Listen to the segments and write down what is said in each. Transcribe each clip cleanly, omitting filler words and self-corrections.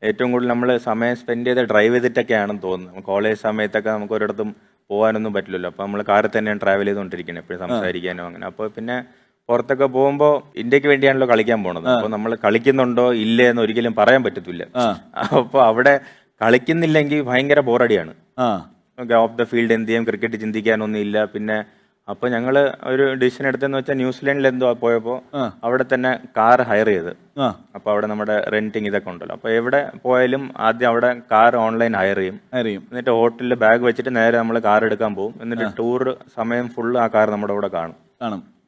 ഏറ്റവും കൂടുതൽ നമ്മൾ സമയം സ്പെൻഡ് ചെയ്ത് ഡ്രൈവ് ചെയ്തിട്ടൊക്കെയാണെന്ന് തോന്നുന്നത്. കോളേജ് സമയത്തൊക്കെ നമുക്ക് ഒരിടത്തും പോകാനൊന്നും പറ്റില്ലല്ലോ. അപ്പോൾ നമ്മൾ കാറിൽ തന്നെയാണ് ട്രാവൽ ചെയ്തുകൊണ്ടിരിക്കുന്നത്, എപ്പോഴും സംസാരിക്കാനോ അങ്ങനെ. അപ്പോൾ പിന്നെ പുറത്തൊക്കെ പോകുമ്പോൾ ഇന്ത്യക്ക് വേണ്ടിയാണല്ലോ കളിക്കാൻ പോണത്. അപ്പോൾ നമ്മൾ കളിക്കുന്നുണ്ടോ ഇല്ലേ എന്ന് ഒരിക്കലും പറയാൻ പറ്റത്തില്ല. അപ്പോൾ അവിടെ കളിക്കുന്നില്ലെങ്കിൽ ഭയങ്കര ബോറടിയാണ്. ഓഫ് ദ ഫീൽഡ് എന്ത് ചെയ്യും, ക്രിക്കറ്റ് ചിന്തിക്കാനൊന്നും ഇല്ല. പിന്നെ അപ്പോൾ ഞങ്ങൾ ഒരു ഡിസിഷൻ എടുത്തെന്ന് വെച്ചാൽ ന്യൂസിലൻഡിൽ എന്തോ പോയപ്പോൾ അവിടെ തന്നെ കാർ ഹയർ ചെയ്ത്. അപ്പോൾ അവിടെ നമ്മുടെ റെന്റിങ് ഇതൊക്കെ ഉണ്ടല്ലോ. അപ്പോൾ എവിടെ പോയാലും ആദ്യം അവിടെ കാർ ഓൺലൈൻ ഹയർ ചെയ്യും. എന്നിട്ട് ഹോട്ടലിൽ ബാഗ് വെച്ചിട്ട് നേരെ നമ്മൾ കാർ എടുക്കാൻ പോകും. എന്നിട്ട് ടൂർ സമയം ഫുള്ള് ആ കാർ നമ്മുടെ കൂടെ കാണും.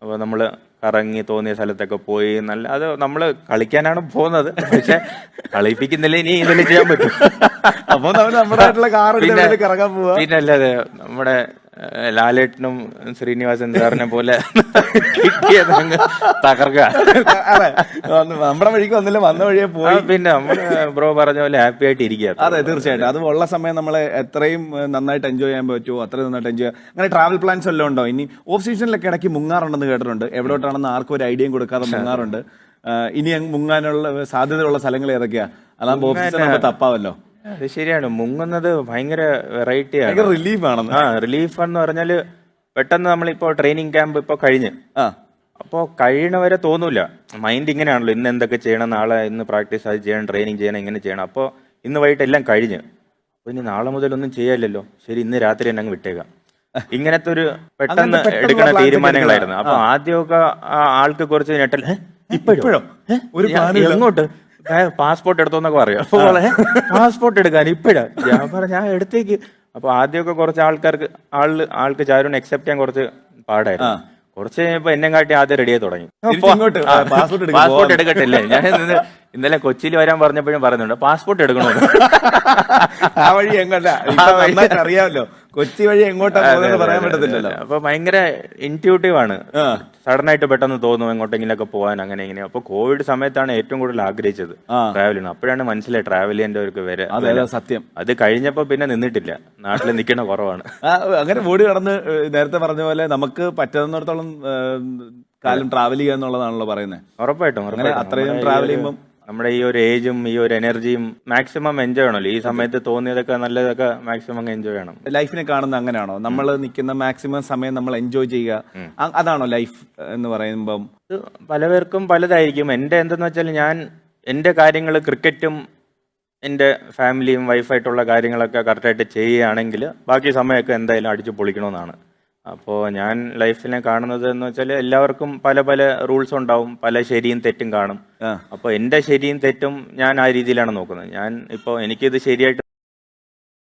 അപ്പോൾ നമ്മൾ കറങ്ങി തോന്നിയ സ്ഥലത്തൊക്കെ പോയി നല്ല, അത് നമ്മൾ കളിക്കാനാണ് പോകുന്നത്, പക്ഷെ കളിപ്പിക്കുന്നില്ല. ഇനി ഇതെല്ലാം ചെയ്യാൻ പറ്റും. പിന്നെ അല്ലാതെ നമ്മുടെ ലാലേട്ടനും ശ്രീനിവാസൻ സാറിനെ പോലെ തകർക്കുക. നമ്മുടെ വഴിക്ക് വന്നില്ല, വന്ന വഴിയെ പോയി. പിന്നെ നമ്മള് ബ്രോ പറഞ്ഞ പോലെ ഹാപ്പി ആയിട്ട് ഇരിക്കുക. അതെ, തീർച്ചയായിട്ടും. അത് ഉള്ള സമയം നമ്മളെ എത്രയും നന്നായിട്ട് എൻജോയ് ചെയ്യാൻ പറ്റുമോ അത്രയും നന്നായിട്ട് എൻജോയ്. അങ്ങനെ ട്രാവൽ പ്ലാൻസ് എല്ലാം ഉണ്ടോ? ഇനി ഓഫ് സീസണിലൊക്കെ ഇടയ്ക്ക് മുങ്ങാറുണ്ടെന്ന് കേട്ടിട്ടുണ്ട്. എവിടോട്ടാണെന്ന് ആർക്കും ഒരു ഐഡിയയും കൊടുക്കാതെ മുങ്ങാറുണ്ട്. ഇനി മുങ്ങാനുള്ള സാധ്യതയുള്ള സ്ഥലങ്ങൾ ഏതൊക്കെയാ? അതാകുമ്പോൾ ഓഫ് സീസൺ നമുക്ക് തപ്പാവല്ലോ. അത് ശരിയാണ്. മുങ്ങുന്നത് ഭയങ്കര വെറൈറ്റിയാണ്, റിലീഫാണ്. റിലീഫ് എന്ന് പറഞ്ഞാല് പെട്ടെന്ന് നമ്മളിപ്പോ ട്രെയിനിങ് ക്യാമ്പ് ഇപ്പൊ കഴിഞ്ഞ്, അപ്പോൾ കഴിയണവരെ തോന്നൂല. മൈൻഡ് ഇങ്ങനെയാണല്ലോ, ഇന്ന് എന്തൊക്കെ ചെയ്യണം, നാളെ ഇന്ന് പ്രാക്ടീസ് അത് ചെയ്യണം, ട്രെയിനിങ് ചെയ്യണം, ഇങ്ങനെ ചെയ്യണം. അപ്പോൾ ഇന്ന് വൈകിട്ട് എല്ലാം കഴിഞ്ഞ്, അപ്പോൾ ഇനി നാളെ മുതൽ ഒന്നും ചെയ്യാനില്ലല്ലോ, ശരി ഇന്ന് രാത്രി തന്നെ അങ്ങ് വിട്ടേക്കാം. ഇങ്ങനത്തെ ഒരു പെട്ടെന്ന് എടുക്കുന്ന തീരുമാനങ്ങളായിരുന്നു. അപ്പൊ ആദ്യമൊക്കെ ആൾക്ക് കുറച്ച് ഞെട്ടൽ, ഇപ്പോഴോ എങ്ങോട്ട് പാസ്പോർട്ട് എടുത്തോന്നൊക്കെ പറയാം. അപ്പോൾ പാസ്പോർട്ട് എടുക്കാൻ ഇപ്പോഴാ ഞാൻ പറഞ്ഞ ഞാൻ എടുത്തേക്ക്. അപ്പൊ ആദ്യമൊക്കെ കുറച്ച് ആൾക്ക് ചാരുവിനെ അക്സെപ്റ്റ് ചെയ്യാൻ കുറച്ച് പാടായിരുന്നു. കുറച്ച് കഴിഞ്ഞപ്പോ എന്നെ കാട്ടി ആദ്യം റെഡിയായി തുടങ്ങി. പാസ്പോർട്ട് എടുക്കട്ടില്ലേ? ഞാൻ ഇന്നലെ കൊച്ചിയിൽ വരാൻ പറഞ്ഞപ്പോഴും പറയുന്നുണ്ട് പാസ്പോർട്ട് എടുക്കണോ. ആ വഴി എങ്ങോട്ടാ അറിയാമല്ലോ, കൊച്ചി വഴി എങ്ങോട്ടാ പറയാൻ പറ്റത്തില്ലല്ലോ. അപ്പൊ ഭയങ്കര ഇൻറ്റ്യൂട്ടീവ് ആണ്, സഡൻ ആയിട്ട് പെട്ടെന്ന് തോന്നും എങ്ങോട്ടെങ്കിലൊക്കെ പോകാൻ അങ്ങനെ ഇങ്ങനെ. അപ്പൊ കോവിഡ് സമയത്താണ് ഏറ്റവും കൂടുതൽ ആഗ്രഹിച്ചത് ട്രാവലിന്. അപ്പോഴാണ് മനസ്സിലായി ട്രാവൽ ചെയ്യേണ്ടവർക്ക് വരെ സത്യം. അത് കഴിഞ്ഞപ്പോ പിന്നെ നിന്നിട്ടില്ല, നാട്ടിൽ നിൽക്കണ കുറവാണ്. അങ്ങനെ ഓടി കടന്ന് നേരത്തെ പറഞ്ഞ പോലെ നമുക്ക് പറ്റുന്നിടത്തോളം കാലം ട്രാവൽ ചെയ്യുക എന്നുള്ളതാണല്ലോ പറയുന്നത്. ഉറപ്പായിട്ടും അത്രയും ട്രാവൽ ചെയ്യുമ്പോൾ നമ്മുടെ ഈ ഒരു ഏജും ഈ ഒരു എനർജിയും മാക്സിമം എൻജോയ് ചെയ്യണമല്ലോ. ഈ സമയത്ത് തോന്നിയതൊക്കെ നല്ലതൊക്കെ മാക്സിമം എൻജോയ് ചെയ്യണം. ലൈഫിനെ കാണുന്ന അങ്ങനെയാണോ? നമ്മൾ നിൽക്കുന്ന മാക്സിമം സമയം നമ്മൾ എൻജോയ് ചെയ്യുക, അതാണോ ലൈഫ് എന്ന് പറയുമ്പം? പലവർക്കും പലതായിരിക്കും. എൻ്റെ എന്തെന്ന് വെച്ചാൽ ഞാൻ എൻ്റെ കാര്യങ്ങൾ ക്രിക്കറ്റും എൻ്റെ ഫാമിലിയും വൈഫായിട്ടുള്ള കാര്യങ്ങളൊക്കെ കറക്റ്റായിട്ട് ചെയ്യുകയാണെങ്കിൽ ബാക്കി സമയമൊക്കെ എന്തായാലും അടിച്ചു പൊളിക്കണമെന്നാണ്. അപ്പോൾ ഞാൻ ലൈഫിനെ കാണുന്നത് എന്ന് വെച്ചാൽ എല്ലാവർക്കും പല പല റൂൾസ് ഉണ്ടാവും, പല ശരിയും തെറ്റും കാണും. അപ്പോൾ എൻ്റെ ശരിയും തെറ്റും ഞാൻ ആ രീതിയിലാണ് നോക്കുന്നത്. ഞാൻ ഇപ്പോൾ എനിക്കിത് ശരിയായിട്ട്